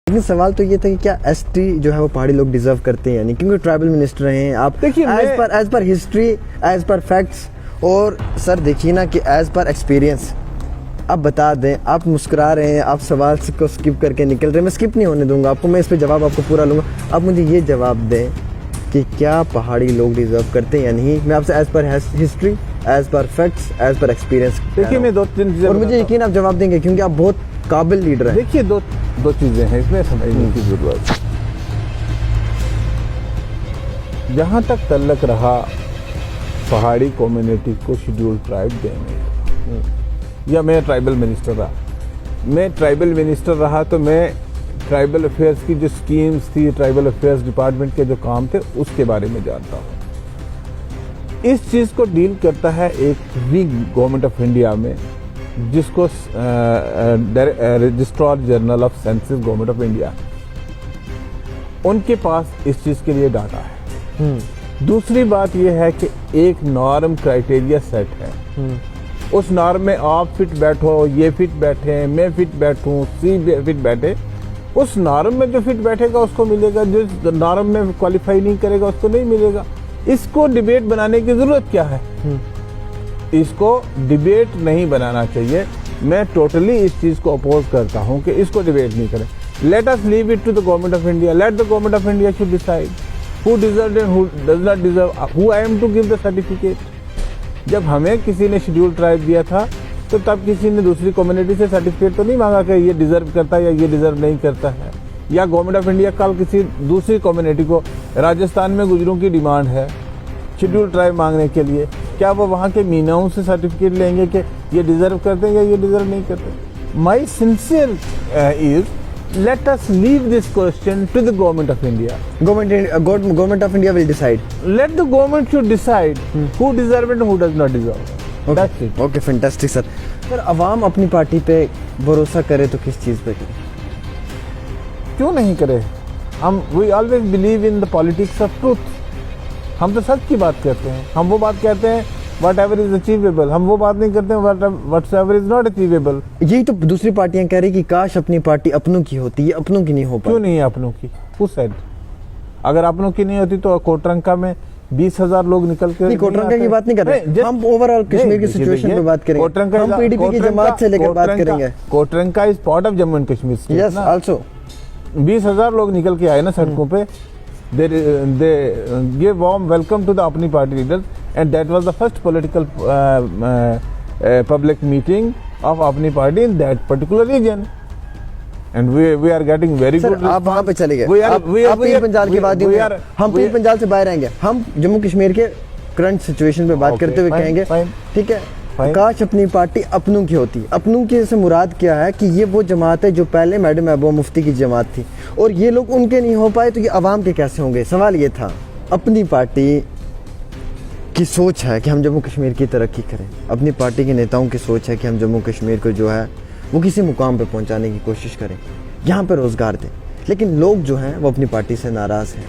लेकिन सवाल तो ये था कि क्या एसटी जो है वो पहाड़ी लोग डिजर्व करते हैं या नहीं, क्योंकि ट्राइबल मिनिस्टर हैं आप। देखिए as per history, as per facts, और सर देखिए ना कि एज पर एक्सपीरियंस आप बता दें। आप मुस्कुरा रहे हैं, आप सवाल को स्किप करके निकल रहे हैं, मैं स्किप नहीं होने दूंगा आपको, मैं इस पे जवाब आपको पूरा लूँगा। आप मुझे ये जवाब दें कि क्या पहाड़ी लोग डिजर्व करते हैं या नहीं। मैं आपसे as per history, as per facts, as per experience, देखिए मैं 2-3 चीजें, और मुझे यकीन आप जवाब देंगे क्योंकि आप बहुत काबिल लीडर हैं। देखिए दो चीजें हैं इसमें समझने की जरूरत। जहां तक तल्लक रहा पहाड़ी कम्युनिटी को शेड्यूल ट्राइब देने, या मैं ट्राइबल मिनिस्टर रहा तो मैं ट्राइबल अफेयर्स की जो स्कीम्स थी, ट्राइबल अफेयर्स डिपार्टमेंट के जो काम थे उसके बारे में जानता हूँ। इस चीज़ को डील करता है एक विंग गवर्नमेंट ऑफ इंडिया में, जिसको registrar general of census government of India, उनके पास इस चीज़ के लिए डाटा है। दूसरी बात यह है कि एक नॉर्म क्राइटेरिया सेट है, उस नॉर्म में आप फिट बैठो, ये फिट बैठे, मैं फिट बैठूं, सी फिट बैठे, उस नॉर्म में जो फिट बैठेगा उसको मिलेगा, जो नॉर्म में क्वालिफाई नहीं करेगा उसको नहीं मिलेगा। इसको डिबेट बनाने की जरूरत क्या है? इसको डिबेट नहीं बनाना चाहिए। मैं टोटली इस चीज को अपोज करता हूं कि इसको डिबेट नहीं करें। Let us leave it to the government of India. Let the government of India should decide who deserved and who does not deserve, who I am to give the certificate। जब हमें किसी ने schedule tribe दिया था तो तब किसी ने दूसरी कम्युनिटी से सर्टिफिकेट तो नहीं मांगा कि ये डिजर्व करता है या ये डिजर्व नहीं करता है। या गवर्नमेंट ऑफ इंडिया कल किसी दूसरी कम्युनिटी को, राजस्थान में गुजरों की डिमांड है शेड्यूल ट्राइब मांगने के लिए, क्या वो वहाँ के मीनाओं से सर्टिफिकेट लेंगे कि ये डिजर्व करते हैं या ये डिजर्व नहीं करते? My sincere is let us leave this question to the government of India. Government of India will decide. Let the government should decide who deserve and who does not deserve. Okay. That's it. Okay, fantastic sir. Sir अवाम अपनी party पे भरोसा करे तो किस चीज़ पे करे? क्यों नहीं करे? हम we always believe in the politics of truth. हम तो सच की बात करते हैं। हम वो बात कहते हैं whatever is achievable, हम वो बात नहीं करते हैं whatsoever is not achievable। यही तो दूसरी पार्टियां कह रही कि काश अपनी पार्टी अपनों की होती है, अपनों की नहीं हो पाती। क्यों नहीं है अपनों की? Who said? अगर अपनों की नहीं होती तो कोटरंका में 20,000 लोग निकल के नहीं, कोटरंका की बात नहीं कर रहे, हम ओवरऑल कश्मीर की सिचुएशन पे बात करेंगे। हम पीडीपी की जमात से लेकर बात करेंगे। Kotranka is part of Jammu and Kashmir state. Yes also 20,000 लोग निकल के आए ना सड़कों पे। They gave warm welcome to the Apni party leaders, and that was the first political public meeting of Apni party in that particular region, and we are getting very good response. आप वहाँ पे चले गए, आप पीर पंजाल की बात नहीं, हम पीर पंजाल से बाहर आएंगे, हम जम्मू कश्मीर के करंट सिचुएशन पे बात करते हुए कहेंगे ठीक है, काश अपनी पार्टी अपनों की होती। अपनों की से मुराद क्या है कि ये वो जमात है जो पहले मैडम महबूबा मुफ्ती की जमात थी, और ये लोग उनके नहीं हो पाए तो ये अवाम के कैसे होंगे? सवाल ये था। अपनी पार्टी की सोच है कि हम जम्मू कश्मीर की तरक्की करें, अपनी पार्टी के नेताओं की सोच है कि हम जम्मू कश्मीर को जो है वो किसी मुकाम पर पहुँचाने की कोशिश करें, यहाँ पर रोज़गार दें। लेकिन लोग जो हैं वो अपनी पार्टी से नाराज़ हैं,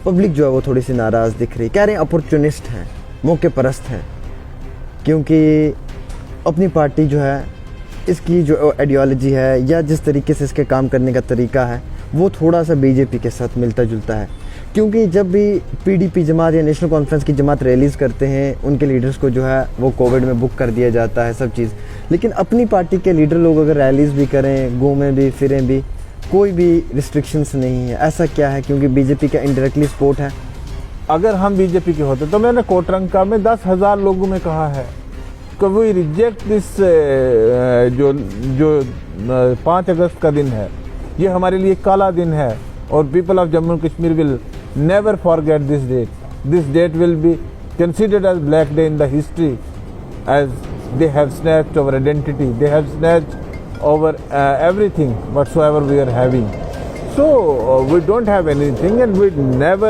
पब्लिक जो है वो थोड़ी सी नाराज़ दिख रही, कह रहे हैं अपॉर्चुनिस्ट हैं, मौके परस्त हैं, क्योंकि अपनी पार्टी जो है इसकी जो आइडियोलॉजी है या जिस तरीके से इसके काम करने का तरीका है वो थोड़ा सा बीजेपी के साथ मिलता जुलता है। क्योंकि जब भी पीडीपी जमात या नेशनल कॉन्फ्रेंस की जमात रैलीज़ करते हैं, उनके लीडर्स को जो है वो कोविड में बुक कर दिया जाता है सब चीज़। लेकिन अपनी पार्टी के लीडर लोग अगर रैलीज़ भी करें, घूमें भी, फिरें भी, कोई भी रिस्ट्रिक्शंस नहीं है। ऐसा क्या है? क्योंकि बीजेपी का इनडायरेक्टली सपोर्ट है। अगर हम बीजेपी के होते तो मैंने कोटरंका में 10,000 लोगों में कहा है कि वी रिजेक्ट दिस, जो 5 अगस्त का दिन है ये हमारे लिए काला दिन है, और people of Jammu Kashmir will never forget this date. This date will be considered as black day in the history, as they have snatched our identity, they have snatched our everything whatsoever we are having. So we don't have anything, and we never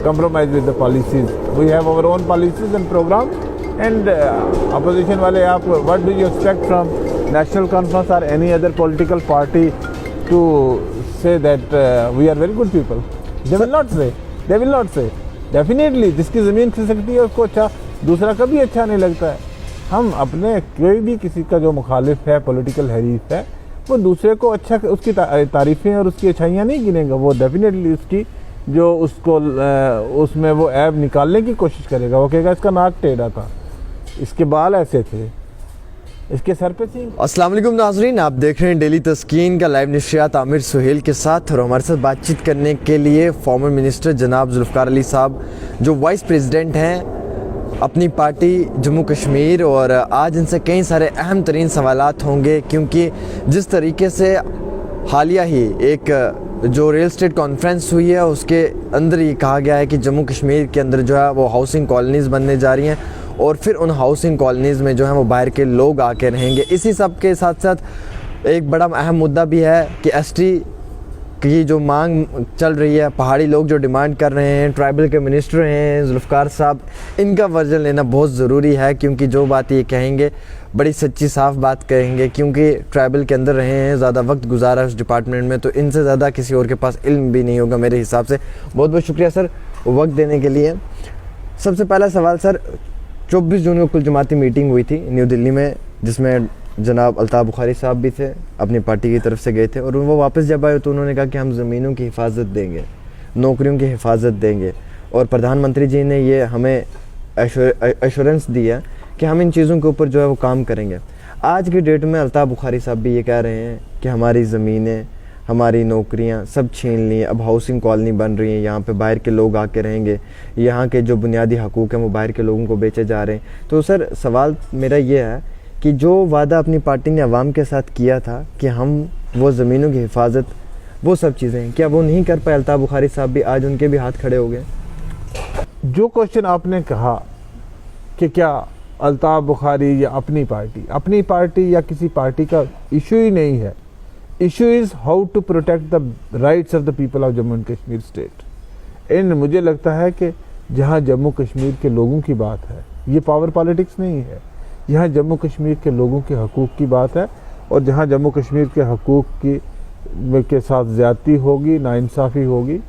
compromise with the policies. We have our own policies and program. And opposition wale, aap what do you expect from National Conference or any other political party to say that we are very good people? They will not say. They will not say. Definitely, जिसकी ज़मीन खिसकती है उसको अच्छा, दूसरा कभी अच्छा नहीं लगता है। हम अपने कोई भी किसी का जो मुखालिफ है, पॉलिटिकल हरीफ है, वो दूसरे को अच्छा उसकी तारीफें और उसकी अच्छाइयाँ नहीं गिनेगा, वो डेफिनेटली उसकी जो उसको उसमें वो ऐब निकालने की कोशिश करेगा। वो कहेगा इसका नाक टेढ़ा था, इसके बाल ऐसे थे, इसके सर पे थी। अस्सलाम वालेकुम नाज़रीन, आप देख रहे हैं डेली तस्कीन का लाइव नशरियात आमिर सुहेल के साथ। और हमारे साथ बातचीत करने के लिए फॉर्मर मिनिस्टर जनाब जुल्फ़िकार अली साहब, जो वाइस प्रेसिडेंट हैं अपनी पार्टी जम्मू कश्मीर। और आज इनसे कई सारे अहम तरीन सवालात होंगे, क्योंकि जिस तरीके से हालिया ही एक जो रियल स्टेट कॉन्फ्रेंस हुई है उसके अंदर ये कहा गया है कि जम्मू कश्मीर के अंदर जो है वो हाउसिंग कॉलोनीज़ बनने जा रही हैं, और फिर उन हाउसिंग कॉलोनीज़ में जो है वो बाहर के लोग आके रहेंगे। इसी सब के साथ साथ एक बड़ा अहम मुद्दा भी है कि एसटी की जो मांग चल रही है, पहाड़ी लोग जो डिमांड कर रहे हैं, ट्राइबल के मिनिस्टर हैं जुल्फ़िकार साहब, इनका वर्जन लेना बहुत ज़रूरी है, क्योंकि जो बात ये कहेंगे बड़ी सच्ची साफ बात कहेंगे, क्योंकि ट्राइबल के अंदर रहे हैं, ज़्यादा वक्त गुजारा उस डिपार्टमेंट में, तो इनसे ज़्यादा किसी और के पास इल्म भी नहीं होगा मेरे हिसाब से। बहुत बहुत शुक्रिया सर वक्त देने के लिए। सबसे पहला सवाल सर, 24 जून को कुल जमाती मीटिंग हुई थी न्यू दिल्ली में, जिसमें जनाब अल्ताफ़ बुखारी साहब भी थे, अपनी पार्टी की तरफ से गए थे, और वो वापस जब आए तो उन्होंने कहा कि हम ज़मीनों की हिफाजत देंगे, नौकरियों की हिफाजत देंगे, और प्रधानमंत्री जी ने ये हमें एश्योरेंस दिया कि हम इन चीज़ों के ऊपर जो है वो काम करेंगे। आज की डेट में अल्ताफ़ बुखारी साहब भी ये कह रहे हैं कि हमारी ज़मीनें, हमारी नौकरियां सब छीन ली, अब हाउसिंग कॉलोनी बन रही है, यहाँ पे बाहर के लोग आके रहेंगे, यहाँ के जो बुनियादी हकूक़ हैं वो बाहर के लोगों को बेचे जा रहे हैं। तो सर सवाल मेरा ये है कि जो वादा अपनी पार्टी ने अवाम के साथ किया था कि हम वो ज़मीनों की हिफाजत, वो सब चीज़ें क्या वो नहीं कर पाए? अल्ताफ़ बुखारी साहब भी आज उनके भी हाथ खड़े हो गए। जो क्वेश्चन आपने कहा कि क्या अल्ताफ़ बुखारी या अपनी पार्टी या किसी पार्टी का इशू ही नहीं है, issue is how to protect the rights of the people of Jammu and Kashmir state. And मुझे लगता है कि जहाँ जम्मू कश्मीर के लोगों की बात है, ये पावर पॉलिटिक्स नहीं है, यहाँ जम्मू कश्मीर के लोगों के हकूक़ की बात है। और जहाँ जम्मू कश्मीर के हकूक़ के साथ ज़्यादती होगी, नाइंसाफ़ी होगी,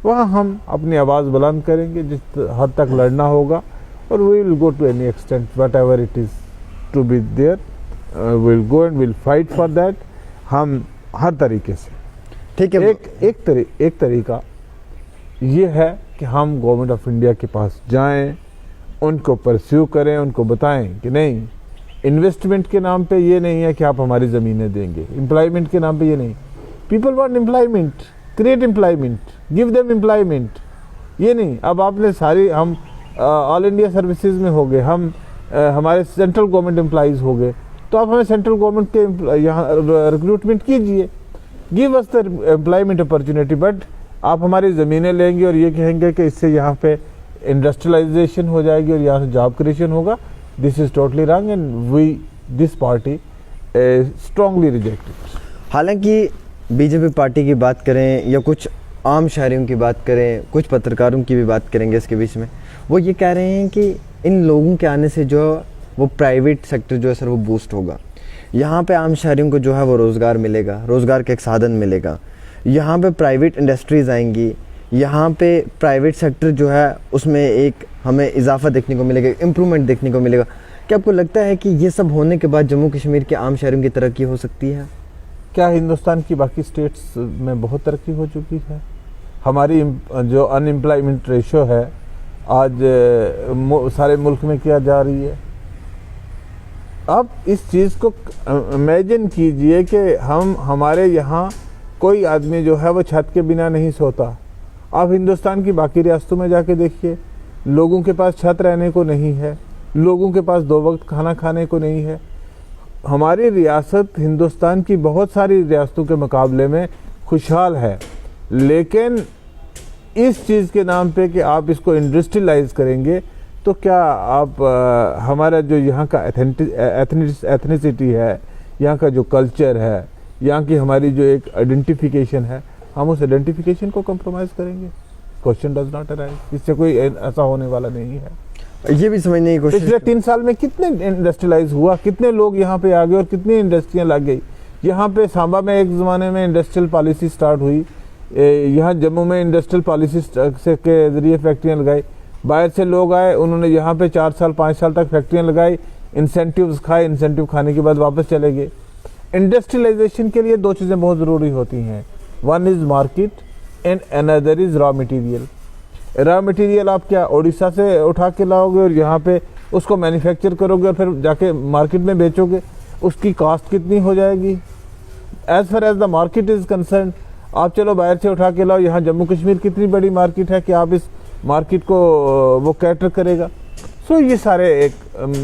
वहाँ हम अपनी आवाज़ बुलंद करेंगे, जिस हद तक लड़ना होगा, और we will go to any extent whatever it is to be there, will go and will fight for that. हम हर तरीके से, ठीक है, एक तरीका ये है कि हम गवर्नमेंट ऑफ इंडिया के पास जाएं, उनको परस्यू करें, उनको बताएं कि नहीं, इन्वेस्टमेंट के नाम पे ये नहीं है कि आप हमारी ज़मीनें देंगे, एम्प्लॉयमेंट के नाम पे ये नहीं। People want employment, create employment, give them employment. ये नहीं अब आपने सारी, हम ऑल इंडिया सर्विसेज में हो गए, हम हमारे सेंट्रल गवर्नमेंट एम्प्लॉइज़ हो गए, तो आप हमें सेंट्रल गवर्नमेंट के यहाँ रिक्रूटमेंट कीजिए, give us the employment opportunity. But आप हमारी ज़मीनें लेंगे और ये कहेंगे कि इससे यहाँ पे इंडस्ट्रियलाइजेशन हो जाएगी और यहाँ से जॉब क्रिएशन होगा, this is totally wrong and we this party strongly rejected. हालांकि बीजेपी पार्टी की बात करें या कुछ आम शहरियों की बात करें, कुछ पत्रकारों की भी बात करेंगे इसके बीच में, वो ये कह रहे हैं कि इन लोगों के आने से जो वो प्राइवेट सेक्टर जो है सर वो बूस्ट होगा, यहाँ पे आम शहरियों को जो है वो रोज़गार मिलेगा, रोज़गार का एक साधन मिलेगा, यहाँ पे प्राइवेट इंडस्ट्रीज़ आएंगी, यहाँ पे प्राइवेट सेक्टर जो है उसमें एक हमें इजाफा देखने को मिलेगा, इम्प्रूवमेंट देखने को मिलेगा। क्या आपको लगता है कि ये सब होने के बाद जम्मू कश्मीर के आम शहरों की तरक्की हो सकती है? क्या हिंदुस्तान की बाकी स्टेट्स में बहुत तरक्की हो चुकी है? हमारी जो अनएम्प्लॉयमेंट रेशो है आज सारे मुल्क में क्या जा रही है? अब इस चीज़ को इमेजिन कीजिए कि हमारे यहाँ कोई आदमी जो है वो छत के बिना नहीं सोता। आप हिंदुस्तान की बाकी रियासतों में जाके देखिए, लोगों के पास छत रहने को नहीं है, लोगों के पास 2 वक्त खाना खाने को नहीं है। हमारी रियासत हिंदुस्तान की बहुत सारी रियासतों के मुकाबले में खुशहाल है, लेकिन इस चीज़ के नाम पे कि आप इसको इंडस्ट्रियलाइज करेंगे, तो क्या आप हमारा जो यहाँ का एथनिसिटी है, यहाँ का जो कल्चर है, यहाँ की हमारी जो एक आइडेंटिफिकेशन है, हम उस आइडेंटिफिकेशन को कंप्रोमाइज़ करेंगे? Question does not arise. इससे कोई ऐसा होने वाला नहीं है। ये भी समझने की कोशिश, पिछले 3 साल में कितने इंडस्ट्रियलाइज हुआ, कितने लोग यहाँ पे आ गए और कितनी इंडस्ट्रियाँ लग गई। यहाँ पे सांबा में एक ज़माने में इंडस्ट्रियल पॉलिसी स्टार्ट हुई, यहाँ जम्मू में इंडस्ट्रियल पॉलिसी से के ज़रिए फैक्ट्रियाँ लगाई, बाहर से लोग आए, उन्होंने यहाँ पे 4 साल 5 साल तक फैक्ट्रियाँ लगाई, इंसेंटिव्स खाए, इंसेंटिव खाने के बाद वापस चले गए। इंडस्ट्रियलाइजेशन के लिए दो चीज़ें बहुत ज़रूरी होती हैं, one is market and another is raw material. Raw material आप क्या उड़ीसा से उठा के लाओगे और यहाँ पे उसको मैन्युफैक्चर करोगे और फिर जाके मार्केट में बेचोगे, उसकी कॉस्ट कितनी हो जाएगी। As far as the market is concerned, आप चलो बाहर से उठा के लाओ, यहाँ जम्मू कश्मीर कितनी बड़ी मार्केट है कि आप इस मार्केट को वो कैटर करेगा। सो ये सारे एक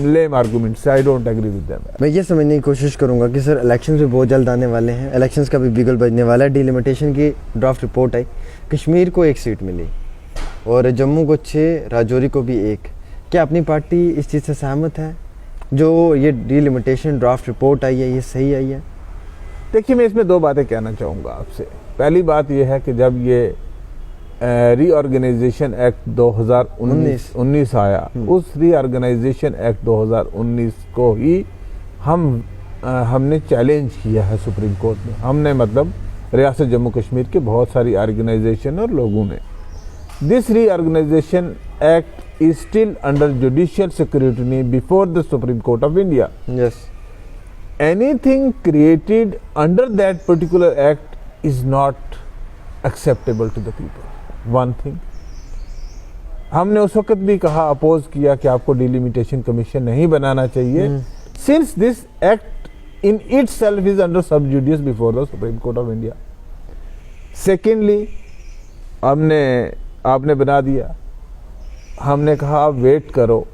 lame arguments, I don't agree with them. मैं ये समझने की कोशिश करूंगा कि सर इलेक्शंस भी बहुत जल्द आने वाले हैं, इलेक्शंस का भी बिगल बजने वाला है। डिलिमिटेशन की ड्राफ्ट रिपोर्ट आई, कश्मीर को 1 सीट मिली और जम्मू को 6, राजौरी को भी 1। क्या अपनी पार्टी इस चीज़ से सहमत है, जो ये डिलिमिटेशन ड्राफ्ट रिपोर्ट आई है ये सही आई है? देखिए, मैं इसमें 2 बातें कहना चाहूँगा आपसे। पहली बात यह है कि जब ये रीऑर्गेनाइजेशन एक्ट 2019 आया, उस रीऑर्गेनाइजेशन एक्ट 2019 को ही हमने चैलेंज किया है सुप्रीम कोर्ट में। हमने मतलब रियासत जम्मू कश्मीर के बहुत सारी ऑर्गेनाइजेशन और लोगों ने। This reorganisation act is still under judicial scrutiny before the Supreme Court of India. Yes, anything created under that particular act is not acceptable to the people. One thing, हमने उस वक्त भी कहा, अपोज किया कि आपको डिलिमिटेशन कमीशन नहीं बनाना चाहिए, since this act in itself is under sub judice before the Supreme Court of India. Secondly, आपने बना दिया, हमने कहा आप वेट करो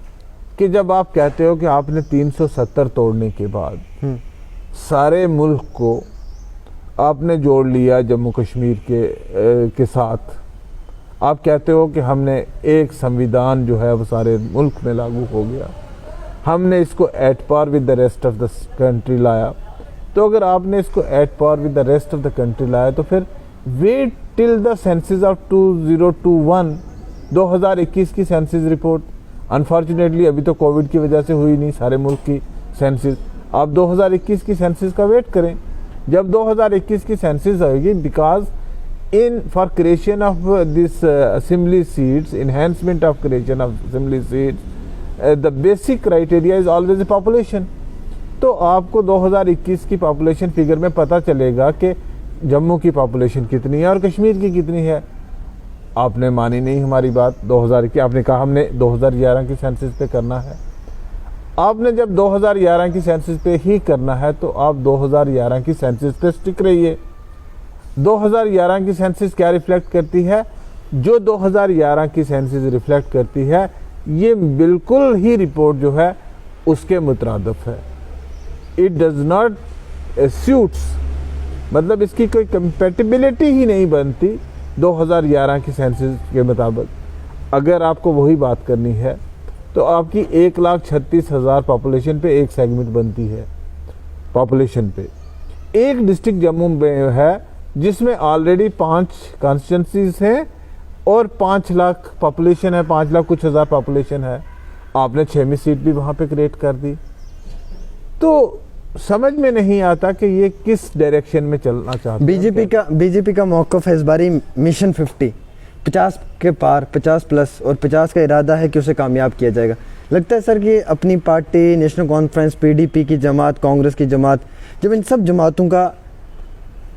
कि जब आप कहते हो कि आपने 370 तोड़ने के बाद सारे मुल्क को आपने जोड़ लिया जम्मू कश्मीर के साथ, आप कहते हो कि हमने एक संविधान जो है वो सारे मुल्क में लागू हो गया, हमने इसको at par with the rest of the country लाया। तो अगर आपने इसको at par with the rest of the country लाया तो फिर wait till the census of 2021, 2021 की सेंसस रिपोर्ट। अनफॉर्चुनेटली अभी तो कोविड की वजह से हुई नहीं सारे मुल्क की सेंसस। आप 2021 की सेंसस का वेट करें। जब 2021 की सेंसस आएगी, because in for creation of this assembly seats, enhancement of creation of assembly seats, the basic criteria is always a population. तो आपको 2021 की पॉपुलेशन फिगर में पता चलेगा कि जम्मू की पॉपुलेशन कितनी है और कश्मीर की कितनी है। आपने मानी नहीं हमारी बात 2000 की, आपने कहा हमने 2011 की सेंसस पे करना है। आपने जब 2011 की सेंसस पे ही करना है तो आप 2011 की सेंसस पे स्टिक रहिए। 2011 की सेंसस क्या रिफ्लेक्ट करती है? जो 2011 की सेंसस रिफ्लेक्ट करती है ये बिल्कुल ही रिपोर्ट जो है उसके मुतरादिफ है। इट डज नॉट सूट्स, मतलब इसकी कोई कंपेटिबिलिटी ही नहीं बनती 2011 की सेंसस के मुताबिक। अगर आपको वही बात करनी है तो आपकी 1,36,000 पॉपुलेशन पे एक सेगमेंट बनती है पॉपुलेशन पे। एक डिस्ट्रिक्ट जम्मू में है जिसमें ऑलरेडी 5 कॉन्स्टिट्यूंसीज हैं और 5 लाख पॉपुलेशन है, 5 लाख कुछ हज़ार पॉपुलेशन है। आपने 6वीं सीट भी वहाँ पे क्रिएट कर दी। तो समझ में नहीं आता कि ये किस डायरेक्शन में चलना चाहते हैं। बीजेपी का मौक़िफ़ है इस बारी मिशन 50 के पार, 50 प्लस और 50 का इरादा है कि उसे कामयाब किया जाएगा। लगता है सर कि अपनी पार्टी, नेशनल कॉन्फ्रेंस, पीडीपी की जमात, कांग्रेस की जमात, जब इन सब जमातों का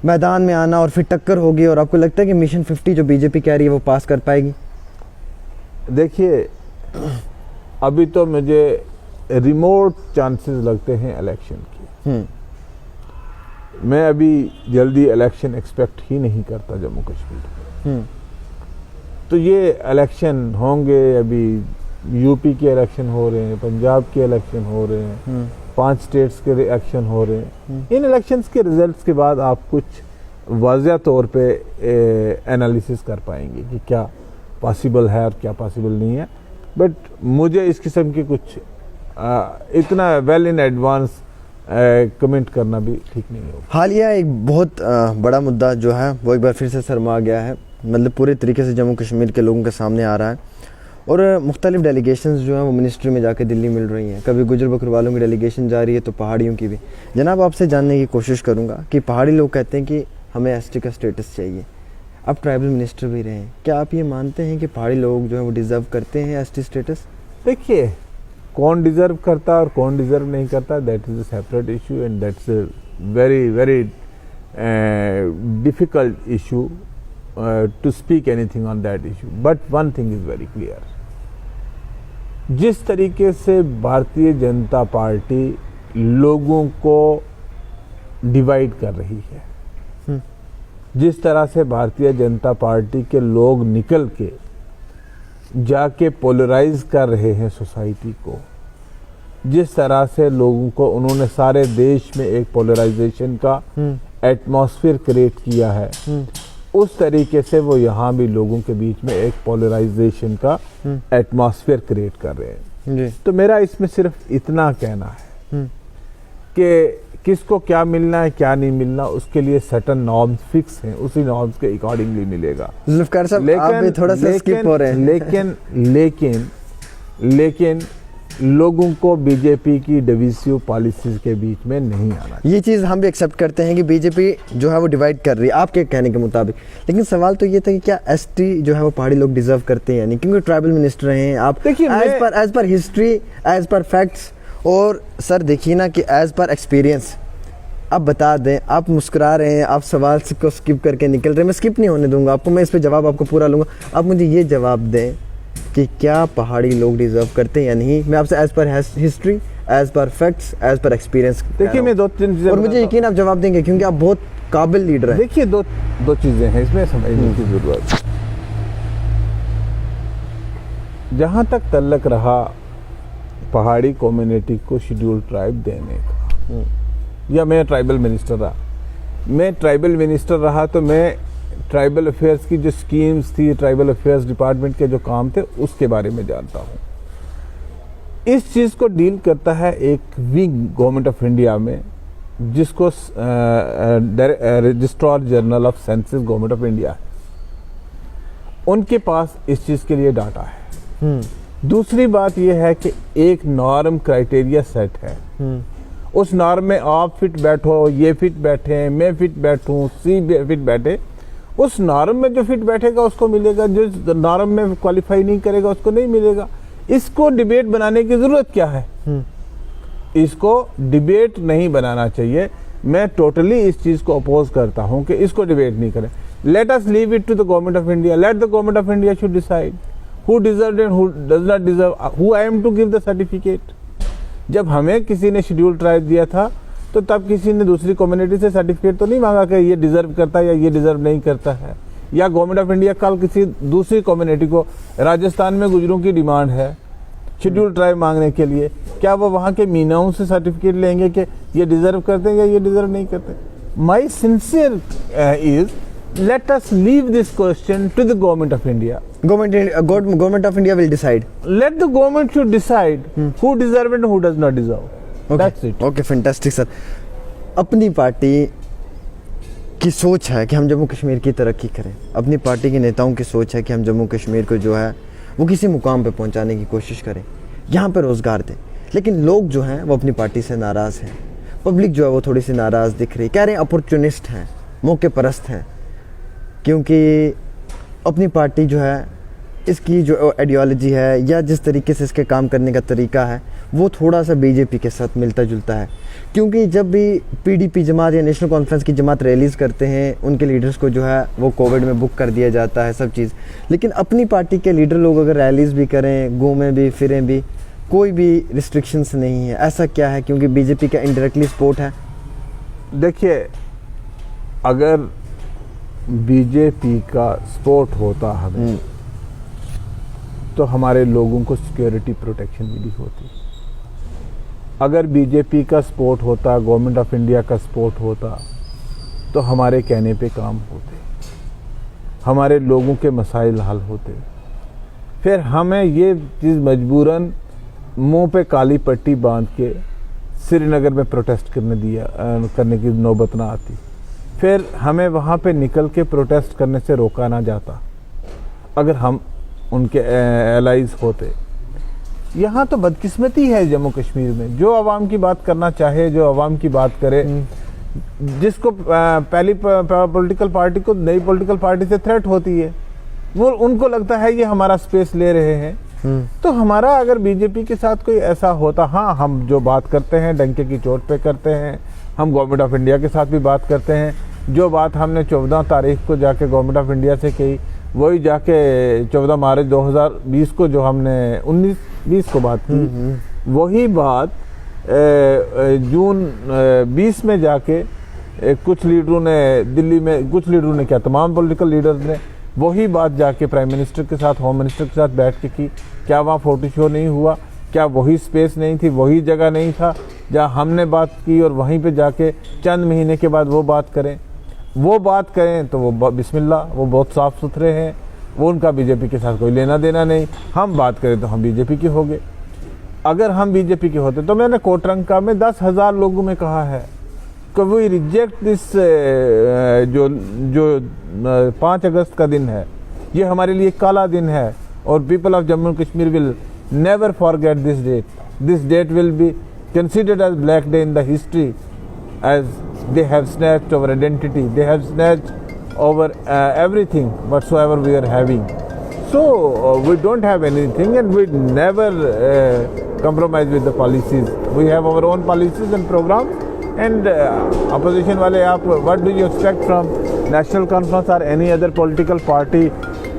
मैदान में आना और फिर टक्कर होगी, और आपको लगता है कि मिशन 50 जो बीजेपी कह रही है वो पास कर पाएगी? देखिए, अभी तो मुझे रिमोट चांसेस लगते हैं इलेक्शन की। मैं अभी जल्दी इलेक्शन एक्सपेक्ट ही नहीं करता जम्मू कश्मीर में। तो ये इलेक्शन होंगे, अभी यूपी के इलेक्शन हो रहे हैं, पंजाब के इलेक्शन हो रहे हैं, 5 स्टेट्स के इलेक्शन हो रहे हैं। इन इलेक्शंस के रिजल्ट्स के बाद आप कुछ वाज़िया तौर पे एनालिसिस कर पाएंगे कि क्या पॉसिबल है और क्या पॉसिबल नहीं है। बट मुझे इस किस्म की कुछ इतना वेल इन एडवांस कमेंट करना भी ठीक नहीं होगा। हालिया एक बहुत बड़ा मुद्दा जो है वो एक बार फिर से सरमा गया है, मतलब पूरे तरीके से जम्मू कश्मीर के लोगों के सामने आ रहा है। और मुख्तलिफ डेलीगेशंस जो हैं वो मिनिस्ट्री में जाके दिल्ली मिल रही हैं। कभी गुजर बकरवालों की डेलीगेशन जा रही है तो पहाड़ियों की भी। जनाब, आपसे जानने की कोशिश करूँगा कि पहाड़ी लोग कहते हैं कि हमें एसटी का स्टेटस चाहिए। आप ट्राइबल मिनिस्टर भी रहे हैं, क्या आप ये मानते हैं कि पहाड़ी लोग जो हैं वो डिज़र्व करते हैं एसटी स्टेटस? देखिए, कौन डिज़र्व करता और कौन डिज़र्व नहीं करता, that is a separate issue and that's very difficult issue to speak anything on that issue. But one thing is very clear. जिस तरीके से भारतीय जनता पार्टी लोगों को डिवाइड कर रही है, जिस तरह से भारतीय जनता पार्टी के लोग निकल के जाके पोलराइज कर रहे हैं सोसाइटी को, जिस तरह से लोगों को उन्होंने सारे देश में एक पोलराइजेशन का एटमॉस्फेयर क्रिएट किया है, उस तरीके से वो यहाँ भी लोगों के बीच में एक पोलराइजेशन का एटमॉस्फेयर क्रिएट कर रहे हैं जी। तो मेरा इसमें सिर्फ इतना कहना है कि किसको क्या मिलना है क्या नहीं मिलना, उसके लिए सर्टेन नॉर्म्स फिक्स हैं, उसी नॉर्म्स के अकॉर्डिंगली मिलेगा। जुल्फकार साहब, आप भी थोड़ा सा स्किप हो रहे हैं। लेकिन लोगों को बीजेपी की डिविसिव पॉलिसीज के बीच में नहीं आना। ये चीज़ हम भी एक्सेप्ट करते हैं कि बीजेपी जो है वो डिवाइड कर रही है आपके कहने के मुताबिक, लेकिन सवाल तो ये था कि क्या एसटी जो है वो पहाड़ी लोग डिजर्व करते हैं या नहीं, क्योंकि ट्राइबल मिनिस्टर हैं आप। देखिए as per history, as per facts, और सर देखिए ना कि एज पर एक्सपीरियंस आप बता दें। आप मुस्कुरा रहे हैं, आप सवाल को स्किप करके निकल रहे हैं, मैं स्किप नहीं होने दूंगा आपको, मैं इस पर जवाब आपको पूरा लूँगा। आप मुझे ये जवाब दें कि क्या पहाड़ी लोग डिजर्व करते हैं या नहीं। मैं आपसे as per history, as per facts, as per experience, देखिए मैं 2-3 चीजें, और मुझे यकीन आप जवाब देंगे क्योंकि आप बहुत काबिल लीडर हैं। देखिए दो चीजें हैं इसमें समझने की जरूरत। जहां तक तल्लक रहा पहाड़ी कम्युनिटी को शेड्यूल ट्राइब देने का, या मैं ट्राइबल मिनिस्टर रहा तो मैं ट्राइबल अफेयर्स की जो स्कीम्स थी, ट्राइबल अफेयर्स डिपार्टमेंट के जो काम थे उसके बारे में जानता हूँ। इस चीज़ को डील करता है एक विंग गवर्नमेंट ऑफ इंडिया में, जिसको registrar general of census government of India है, उनके पास इस चीज़ के लिए डाटा है। दूसरी बात यह है कि एक नॉर्म क्राइटेरिया सेट है, उस नॉर्म में आप फिट बैठो, ये फिट बैठे, मैं फिट बैठूं, सी फिट बैठे, उस नॉर्म में जो फिट बैठेगा उसको मिलेगा, जो नॉर्म में क्वालिफाई नहीं करेगा उसको नहीं मिलेगा। इसको डिबेट बनाने की जरूरत क्या है? इसको डिबेट नहीं बनाना चाहिए। मैं टोटली इस चीज को अपोज करता हूं कि इसको डिबेट नहीं करें। Let us leave it to the government of India, let the government of India should decide who deserved and who does not deserve, who I am to give the certificate। जब हमें किसी ने schedule tribe दिया था तो तब किसी ने दूसरी कम्युनिटी से सर्टिफिकेट तो नहीं मांगा कि ये डिजर्व करता है या ये डिजर्व नहीं करता है। या गवर्नमेंट ऑफ इंडिया कल किसी दूसरी कम्युनिटी को, राजस्थान में गुजरों की डिमांड है शेड्यूल ट्राइब मांगने के लिए, क्या वो वहाँ के मीनाओं से सर्टिफिकेट लेंगे कि ये डिजर्व करते हैं या ये डिजर्व नहीं करते? My sincere is let us leave this question to the government of India. Government of India will decide. Let the government should decide who deserve and who does not deserve. Okay. That's it. Okay, fantastic sir. अपनी party की सोच है कि हम जम्मू कश्मीर की तरक्की करें, अपनी पार्टी के नेताओं की सोच है कि हम जम्मू कश्मीर को जो है वो किसी मुकाम पे पहुंचाने की कोशिश करें, यहाँ पे रोजगार दें। लेकिन लोग जो हैं वो अपनी पार्टी से नाराज़ हैं, पब्लिक जो है वो थोड़ी सी नाराज़ दिख रही, कह रहे हैं अपॉर्चुनिस्ट हैं, मौके परस्त हैं, क्योंकि अपनी पार्टी जो है इसकी जो आइडियोलॉजी है या जिस तरीके से इसके काम करने का तरीका है वो थोड़ा सा बीजेपी के साथ मिलता जुलता है। क्योंकि जब भी पीडीपी जमात या नेशनल कॉन्फ्रेंस की जमात रैलीज़ करते हैं, उनके लीडर्स को जो है वो कोविड में बुक कर दिया जाता है सब चीज़। लेकिन अपनी पार्टी के लीडर लोग अगर रैलीज़ भी करें, घूमें भी फिरें भी, कोई भी रिस्ट्रिक्शंस नहीं है। ऐसा क्या है? क्योंकि बीजेपी का इनडायरेक्टली सपोर्ट है। देखिए, अगर बीजेपी का सपोर्ट होता हमें तो हमारे लोगों को सिक्योरिटी प्रोटेक्शन मिली होती। अगर बीजेपी का सपोर्ट होता, गवर्नमेंट ऑफ इंडिया का सपोर्ट होता तो हमारे कहने पे काम होते, हमारे लोगों के मसाइल हल होते। फिर हमें ये चीज़ मजबूरन मुंह पे काली पट्टी बांध के श्रीनगर में प्रोटेस्ट करने की नौबत ना आती, फिर हमें वहाँ पे निकल के प्रोटेस्ट करने से रोका ना जाता अगर हम उनके एलाइज होते। यहाँ तो बदकिस्मती है जम्मू कश्मीर में, जो आवाम की बात करना चाहे, जो आवाम की बात करे, जिसको पहली पॉलिटिकल पार्टी को नई पॉलिटिकल पार्टी से थ्रेट होती है, वो उनको लगता है ये हमारा स्पेस ले रहे हैं। तो हमारा अगर बीजेपी के साथ कोई ऐसा होता, हाँ हम जो बात करते हैं डंके की चोट पे करते हैं, हम गवर्नमेंट ऑफ इंडिया के साथ भी बात करते हैं। जो बात हमने 14 तारीख को जाके गवर्नमेंट ऑफ इंडिया से कही, वही जाके 14 मार्च 2020 को जो हमने 19-20 को बात की, वही बात जून 20 में जाके कुछ लीडरों ने दिल्ली में, कुछ लीडरों ने क्या, तमाम पॉलिटिकल लीडर्स ने वही बात जाके प्राइम मिनिस्टर के साथ, होम मिनिस्टर के साथ बैठ के की। क्या वहाँ फोटो शो नहीं हुआ? क्या वही स्पेस नहीं थी, वही जगह नहीं था जहाँ हमने बात की और वहीं पे जाके चंद महीने के बाद वो बात करें? वो बात करें तो वो बिस्मिल्लाह, वो बहुत साफ़ सुथरे हैं, वो उनका बीजेपी के साथ कोई लेना देना नहीं। हम बात करें तो हम बीजेपी के हो गए। अगर हम बीजेपी के होते तो मैंने कोटरंका में 10,000 लोगों में कहा है कि वी रिजेक्ट दिस, जो 5 अगस्त का दिन है, ये हमारे लिए काला दिन है और people of Jammu and Kashmir will never forget this date. This date will be considered as black day in the history, as they have snatched our identity, they have snatched over everything whatsoever we are having. So we don't have anything and we never compromise with the policies. We have our own policies and programs, and opposition wale, aap what do you expect from National Conference or any other political party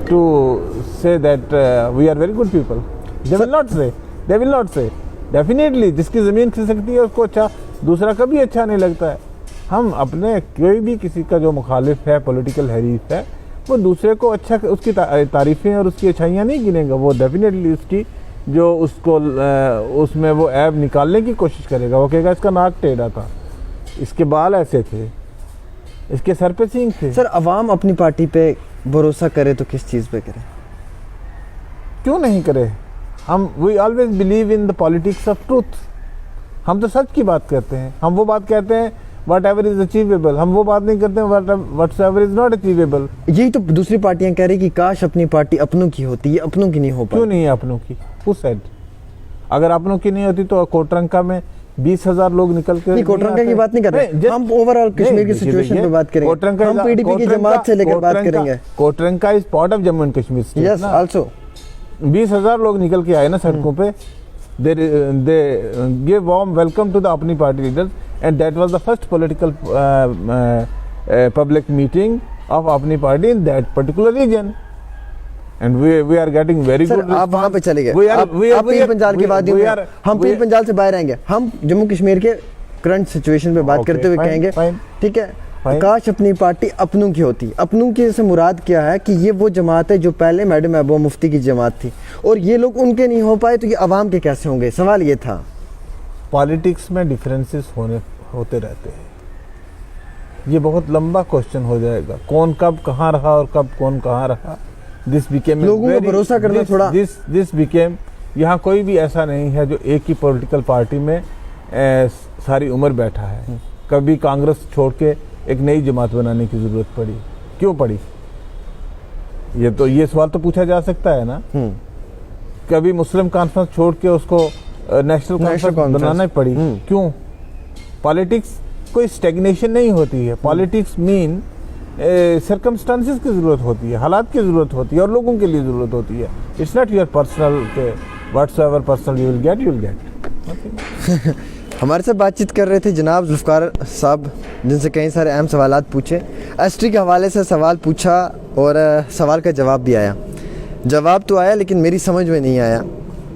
to say that we are very good people? They will not say. They will not say. Definitely जिसकी ज़मीन खिसकती है उसको अच्छा, दूसरा कभी अच्छा नहीं लगता है। हम अपने, कोई भी किसी का जो मुखालिफ है, पॉलिटिकल हरीफ है, वो दूसरे को अच्छा, उसकी तारीफ़ें और उसकी अच्छाइयाँ नहीं गिनेगा। वो डेफिनेटली उसकी जो उसको उसमें वो ऐब निकालने की कोशिश करेगा। वो कहेगा इसका नाक टेढ़ा था, इसके बाल ऐसे थे, इसके सर पे सींग थे। सर, अवाम अपनी पार्टी पे भरोसा करे तो किस चीज़ पे करे? क्यों नहीं करे? हम we always believe in the politics of truth. हम तो सच की बात करते हैं। हम वो बात कहते हैं वट एवर इज अचीवेबल, हम वो बात नहीं करते हैं what ever is not achievable. यही तो दूसरी पार्टियां कह रही कि काश अपनी पार्टी अपनों की होती, ये अपनों की नहीं हो पाई। क्यों नहीं है अपनों की? Who said? अगर अपनों की नहीं होती तो कोटरंका में 20,000 लोग निकल के, कोटरंका की बात नहीं कर रहे, हम ओवरऑल कश्मीर की सिचुएशन पे बात करेंगे। हम पीडीपी की जमात से लेकर बात करेंगे। Kotranka is part of Jammu and Kashmir state. Yes, also 20,000 लोग निकल के आए ना सड़कों पे। They gave warm welcome to the अपनी party leaders, and that was the first political public meeting of अपनी party in that particular region, and we are getting very good response. आप वहाँ पे चले गए, आप पीर पंजाल की बात, हम पीर पंजाल से बाहर आएंगे। हम जम्मू कश्मीर के करंट सिचुएशन पे बात करते हुए कहेंगे, ठीक है, काश अपनी पार्टी अपनों की होती। अपनों की से मुराद क्या है कि ये वो जमात है जो पहले मैडम महबूबा मुफ्ती की जमात थी, और ये लोग उनके नहीं हो पाए तो ये अवाम के कैसे होंगे? सवाल ये था। पॉलिटिक्स में डिफरेंसेस होते रहते हैं। ये बहुत लंबा क्वेश्चन हो जाएगा, कौन कब कहाँ रहा और कब कौन कहाँ रहा। दिस बिकेम, लोगों को भरोसा करना थोड़ा, दिस बिकेम, यहाँ कोई भी ऐसा नहीं है जो एक ही पॉलिटिकल पार्टी में सारी उम्र बैठा है। कभी कांग्रेस छोड़ के एक नई जमात बनाने की जरूरत पड़ी, क्यों पड़ी? ये सवाल तो पूछा जा सकता है ना। कभी मुस्लिम कॉन्फ्रेंस छोड़ के उसको नेशनल कॉन्फ्रेंस बनाना पड़ी, क्यों? पॉलिटिक्स कोई स्टेगनेशन नहीं होती है। पॉलिटिक्स मीन सर्कमस्टांसेस की जरूरत होती है, हालात की जरूरत होती है और लोगों के लिए जरूरत होती है। इट्स नॉट योर पर्सनल के whatsoever personal you will get. हमारे साथ बातचीत कर रहे थे जनाब जुल्फ़िकार साहब, जिनसे कई सारे अहम सवालात पूछे। एसटी के हवाले से सवाल पूछा और सवाल का जवाब भी आया। जवाब तो आया लेकिन मेरी समझ में नहीं आया।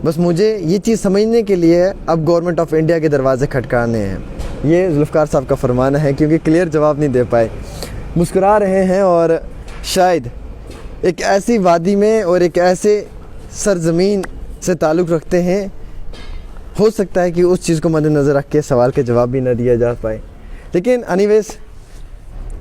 बस मुझे ये चीज़ समझने के लिए अब गवर्नमेंट ऑफ इंडिया के दरवाजे खटकाने हैं। ये जुल्फ़िकार साहब का फरमाना है, क्योंकि क्लियर जवाब नहीं दे पाए। मुस्कुरा रहे हैं और शायद एक ऐसी वादी में और एक ऐसे सरजमीन से ताल्लुक़ रखते हैं, हो सकता है कि उस चीज़ को मद्देनज़र रख के सवाल के जवाब भी ना दिया जा पाए। लेकिन एनीवेज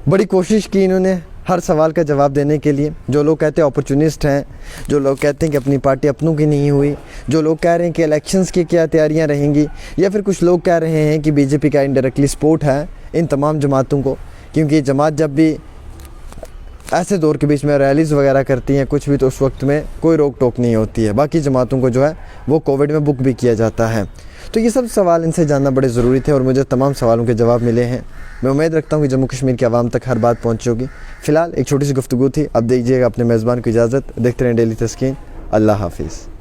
बड़ी कोशिश की इन्होंने हर सवाल का जवाब देने के लिए। जो लोग कहते हैं अपॉर्चुनिस्ट हैं, जो लोग कहते हैं कि अपनी पार्टी अपनों की नहीं हुई, जो लोग कह रहे हैं कि इलेक्शंस की क्या तैयारियां रहेंगी, या फिर कुछ लोग कह रहे हैं कि बीजेपी का इनडायरेक्टली सपोर्ट है इन तमाम जमातों को, क्योंकि जमात जब भी ऐसे दौर के बीच में रैलीज़ वगैरह करती हैं कुछ भी, तो उस वक्त में कोई रोक टोक नहीं होती है। बाकी जमातों को जो है वो कोविड में बुक भी किया जाता है। तो ये सब सवाल इनसे जानना बड़े ज़रूरी थे और मुझे तमाम सवालों के जवाब मिले हैं। मैं उम्मीद रखता हूँ कि जम्मू कश्मीर की आवाम तक हर बात पहुँची होगी। फ़िलहाल एक छोटी सी गुफ्तगू थी, अब दीजिएगा अपने मेज़बान को इजाज़त। देखते रहें डेली तस्कीन। अल्लाह हाफिज़।